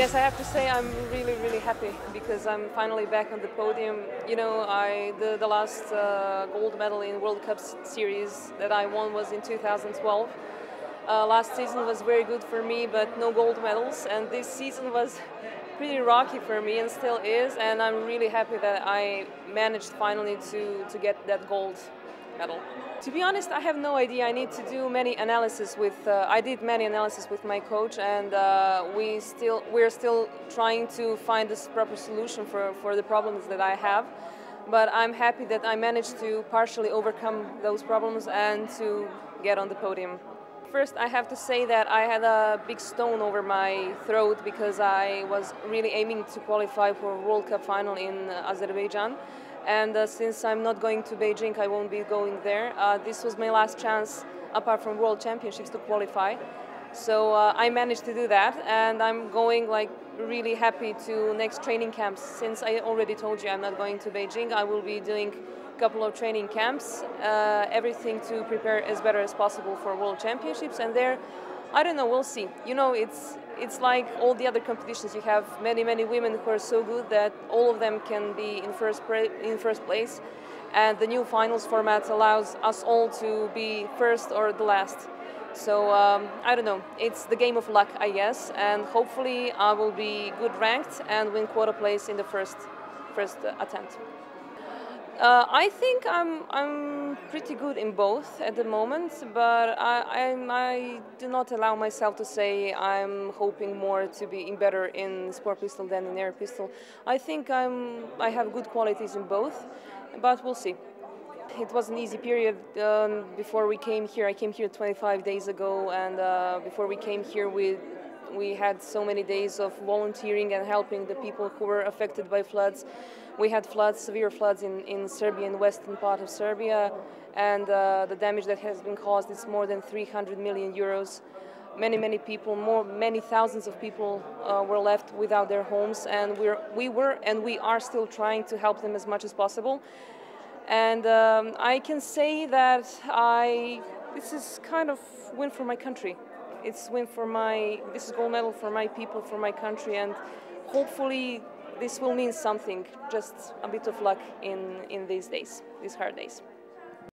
Yes, I have to say I'm really, really happy because I'm finally back on the podium. You know, the last gold medal in World Cup series that I won was in 2012. Last season was very good for me, but no gold medals. And this season was pretty rocky for me and still is. And I'm really happy that I managed finally to get that gold medal. To be honest, I have no idea. I need to do many analysis with. I did many analysis with my coach, and we're still trying to find this proper solution for the problems that I have. But I'm happy that I managed to partially overcome those problems and to get on the podium. First, I have to say that I had a big stone over my throat because I was really aiming to qualify for a World Cup final in Azerbaijan. And since I'm not going to Beijing, I won't be going there. This was my last chance, apart from World Championships, to qualify. So I managed to do that, and I'm going like really happy to next training camps. Since I already told you I'm not going to Beijing, I will be doing a couple of training camps, everything to prepare as better as possible for World Championships. And there, I don't know, we'll see. You know, it's like all the other competitions. You have many women who are so good that all of them can be in first place. And the new finals format allows us all to be first or the last. So I don't know, it's the game of luck, I guess, and hopefully I will be good ranked and win quota place in the first attempt. I think I'm pretty good in both at the moment, but I do not allow myself to say I'm hoping more to be better in sport pistol than in air pistol. I think I have good qualities in both, but we'll see. It was an easy period before we came here. I came here 25 days ago, and before we came here, we had so many days of volunteering and helping the people who were affected by floods. We had floods, severe floods in Serbia, in the western part of Serbia, and the damage that has been caused is more than 300 million euros. Many people, many thousands of people were left without their homes, and we were and we are still trying to help them as much as possible. And I can say that this is kind of win for my country. It's win for this is gold medal for my people, for my country, and hopefully this will mean something, just a bit of luck in these days, these hard days.